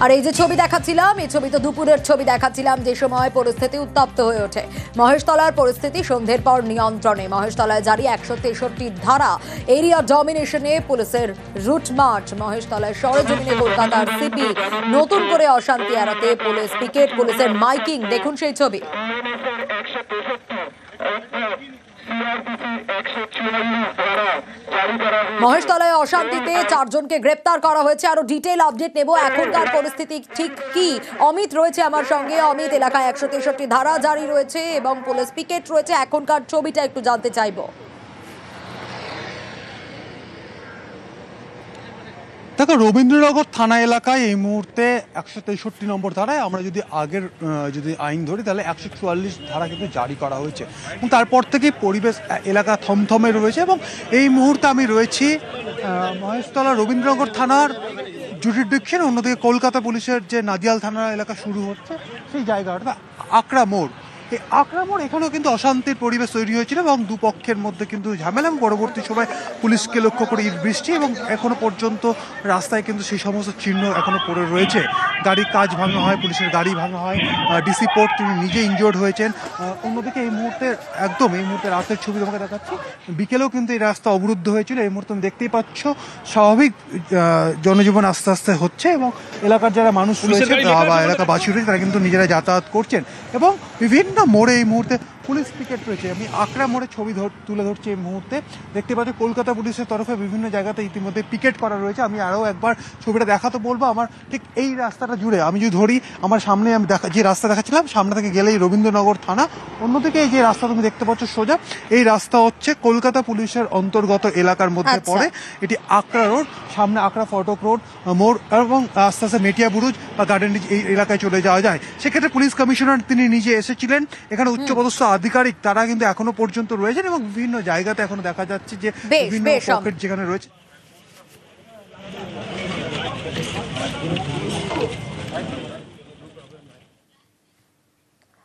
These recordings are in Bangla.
আর এই যে ছবি দেখাচ্ছিলাম, এই ছবি তো দুপুরের ছবি দেখাচ্ছিলাম, যে সময় পরিস্থিতি উত্তপ্ত হয়ে ওঠে। মহেশতলার পরিস্থিতি সন্ধ্যের পর নিয়ন্ত্রণে। মহেশতলায় জারি 163 ধারা, এরিয়া ডমিনেশনে পুলিশের রুট মার্চ। মহেশতলায় সরেজমিনে কলকাতার সিপি, নতুন করে অশান্তি এড়াতে পুলিশ পিকেট, পুলিশের মাইকিং। দেখুন সেই ছবি। মহেশতলায় অশান্তিতে 4 জনকে গ্রেপ্তার করা হয়েছে। আরো ডিটেইল আপডেট নেব। এখনকার পরিস্থিতি ঠিক কি? অমিত রয়েছে আমার সঙ্গে। অমিত, এলাকায় 163 ধারা জারি রয়েছে এবং পুলিশ পিকেট রয়েছে, এখনকার ছবিটা একটু জানতে চাইবো। দেখো, রবীন্দ্রনগর থানা এলাকায় এই মুহূর্তে 163 নম্বর ধারায়, আমরা যদি আগের যদি আইন ধরি তাহলে 144 ধারা কিন্তু জারি করা হয়েছে এবং তারপর থেকেই পরিবেশ এলাকা থমথমে রয়েছে। এবং এই মুহূর্তে আমি রয়েছি মহেশতলা রবীন্দ্রনগর থানার জুরিডিকশন, অন্যদিকে কলকাতা পুলিশের যে নাদিয়াল থানা এলাকা শুরু হচ্ছে সেই জায়গাটা আকরা মোড়। এই আকরা মোড়, এখানেও কিন্তু অশান্তির পরিবেশ তৈরি হয়েছিল এবং দুপক্ষের মধ্যে কিন্তু ঝামেলা। পরবর্তী সময় পুলিশকে লক্ষ্য করে ইট বৃষ্টি এবং এখনো পর্যন্ত রাস্তায় কিন্তু সেই সমস্ত চিহ্ন এখনো পড়ে রয়েছে। গাড়ির কাজ ভাঙা হয়, পুলিশের গাড়ি ভাঙা হয়, ডিসি পোর্ট তিনি নিজে ইনজিওর্ড হয়েছেন। অন্যদিকে এই মুহূর্তে রাতের ছবি তোমাকে দেখাচ্ছি, বিকেলেও কিন্তু এই রাস্তা অবরুদ্ধ হয়েছিল। এই মুহূর্তে দেখতেই পাচ্ছ স্বাভাবিক জনজীবন আস্তে আস্তে হচ্ছে এবং এলাকার যারা মানুষ রয়েছে বা এলাকাবাসী রয়েছে তারা কিন্তু নিজেরা যাতায়াত করছেন এবং বিভিন্ন মোড়ে এই মুহূর্তে পুলিশ পিকেট রয়েছে। আমি আকরা মোড়ে ছবি তুলে ধরছি। এই মুহূর্তে দেখতে পাচ্ছি কলকাতা পুলিশের তরফে বিভিন্ন জায়গাতে ইতিমধ্যে পিকেট করা রয়েছে। আমি আরও একবার ছবিটা দেখাতে বলবো। আমার ঠিক এই রাস্তাটা জুড়ে আমি যদি ধরি, আমার সামনে আমি যে রাস্তা দেখাচ্ছিলাম, সামনে থেকে গেলেই রবীন্দ্রনগর থানা। অন্যদিকে এই যে রাস্তা তুমি দেখতে পাচ্ছ সোজা, এই রাস্তা হচ্ছে কলকাতা পুলিশের অন্তর্গত এলাকার মধ্যে পড়ে। এটি আকরা রোড, সামনে আকরা ফটক রোড মোড় এবং আস্তে আস্তে মেটিয়া বুরুজ বা গার্ডেন এই এলাকায় চলে যাওয়া যায়। সেক্ষেত্রে পুলিশ কমিশনার তিনি নিজে এসেছিলেন। এখানে উচ্চপদস্থ আধিকারিক তারা কিন্তু এখনো পর্যন্ত রয়েছেন এবং বিভিন্ন জায়গাতে এখনো দেখা যাচ্ছে যে বিভিন্ন পকেট যেখানে রয়েছে।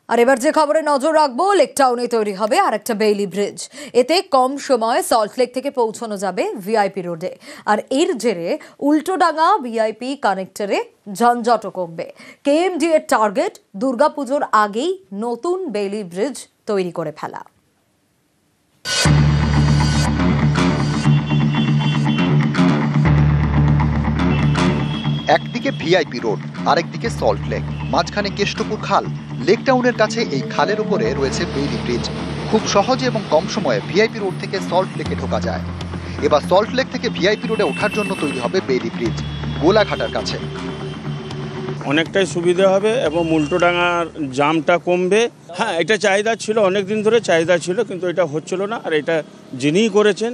আর এবার যে খবরে নজর রাখবো, লেক টাউনে তৈরি হবে আর একটা বেইলি ব্রিজ। এতে কম সময়ে সল্টলেক থেকে পৌঁছানো যাবে ভিআইপি রোডে। আর এর জেরে উল্টোডাঙ্গা ভিআইপি কানেক্টরে যানজটও কমবে। কেএমডি এর টার্গেট দুর্গাপুজোর আগেই নতুন বেইলি ব্রিজ তৈরি করে ফেলা। একদিকে ভিআইপি রোড, আরেকদিকে সল্টলেক, মাঝখানে কেষ্টপুর খাল। লেক টাউনের কাছে এই খালের উপরে রয়েছে বেইলি ব্রিজ। খুব সহজে এবং কম সময়ে ভিআইপি রোড থেকে সল্টলেকে ঢোকা যায়। এবার সল্টলেক থেকে ভিআইপি রোডে ওঠার জন্য তৈরি হবে বেইলি ব্রিজ গোলাঘাটার কাছে। অনেকটাই সুবিধা হবে এবং উল্টোডাঙ্গার জামটা কমবে। হ্যাঁ, এটা চাহিদা ছিল, অনেক দিন ধরে চাহিদা ছিল, কিন্তু এটা হচ্ছিল না। আর এটা যিনিই করেছেন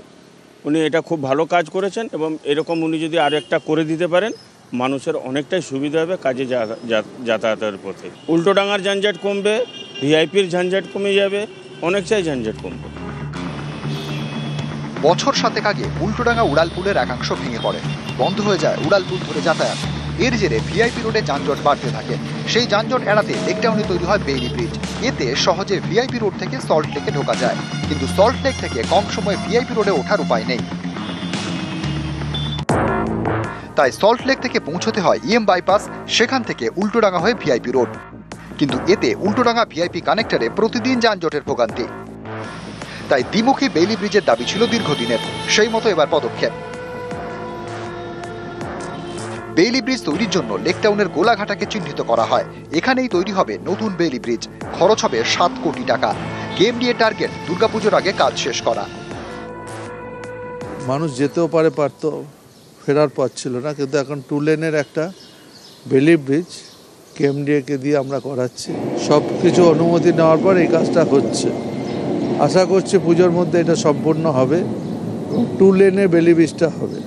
উনি এটা খুব ভালো কাজ করেছেন এবং এরকম উনি যদি আর একটা করে দিতে পারেন মানুষের অনেকটাই সুবিধা হবে কাজে যাতায়াতের পথে। উল্টোডাঙ্গার ঝঞ্ঝাট কমবে, ভিআইপির ঝঞ্ঝাট কমে যাবে, অনেকটাই ঝঞ্ঝাট কমবে। বছর 7 আগে উল্টোডাঙ্গা উড়ালপুলের একাংশ ভেঙে পড়ে, বন্ধ হয়ে যায় উড়ালপুল ধরে যাতায়াত। এর জেরে ভিআইপি রোডে যানজট বাড়তে থাকে। সেই যানজট এড়াতে লেক টাউনে তৈরি হয় বেইলি ব্রিজ। এতে সহজে ভিআইপি রোড থেকে সল্টলেকে ঢোকা যায়, কিন্তু সল্টলেক থেকে কম সময়ে ভিআইপি রোডে ওঠার উপায় নেই। তাই সল্টলেক থেকে পৌঁছতে হয় ইএম বাইপাস, সেখান থেকে উল্টোডাঙ্গা হয়ে ভিআইপি রোড। কিন্তু এতে উল্টোডাঙ্গা ভিআইপি কানেক্টরে প্রতিদিন যানজটের ভোগান্তি। তাই দ্বিমুখী বেইলি ব্রিজের দাবি ছিল দীর্ঘদিনের, সেই মতো এবার পদক্ষেপ। বেইলি ব্রিজ তৈরির জন্য লেক টাউনের গোলাঘাটাকে চিহ্নিত করা হয়। এখানেই তৈরি হবে নতুন বেইলি ব্রিজ। খরচ হবে 7 কোটি টাকা। কেএমডি এর টার্গেট দুর্গাপুজোর আগে কাজ শেষ করা। মানুষ যেতেও পারতো, ফেরার পথ ছিল না, কিন্তু এখন 2 লেনের একটা বেইলি ব্রিজ কেএমডিএকে দিয়ে আমরা করাচ্ছি। সব কিছু অনুমতি নেওয়ার পর এই কাজটা হচ্ছে। আশা করছি পুজোর মধ্যে এটা সম্পূর্ণ হবে এবং 2 লেনে বেইলি ব্রিজটা হবে।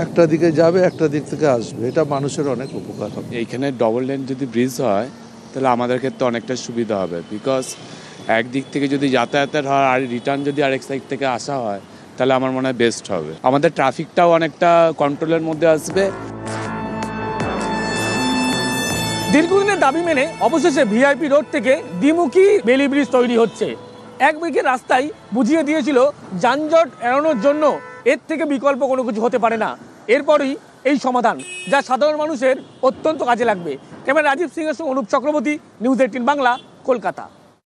একটা দিকে যাবে, একটা দিক থেকে আসবে, এটা মানুষের অনেক উপকার হবে। এইখানে ডবল লেন যদি ব্রিজ হয় তাহলে আমাদের ক্ষেত্রে অনেকটা সুবিধা হবে, বিকজ একদিক থেকে যদি যাতায়াতের হয় আর রিটার্ন যদি আরেক সাইড থেকে আসা হয় তাহলে আমার মনে হয় বেস্ট হবে। আমাদের ট্রাফিকটাও অনেকটা কন্ট্রোলের মধ্যে আসবে। দীর্ঘদিনের দাবি মেনে অবশেষে ভিআইপি রোড থেকে দ্বিমুখী বেইলি ব্রিজ তৈরি হচ্ছে। একদিকে রাস্তায় বুঝিয়ে দিয়েছিল যানজট এড়ানোর জন্য এর থেকে বিকল্প কোনো কিছু হতে পারে না। এরপরই এই সমাধান, যা সাধারণ মানুষের অত্যন্ত কাজে লাগবে। ক্যামেরা রাজীব সিংয়ের সঙ্গে অনুপ চক্রবর্তী, নিউজ 18 বাংলা, কলকাতা।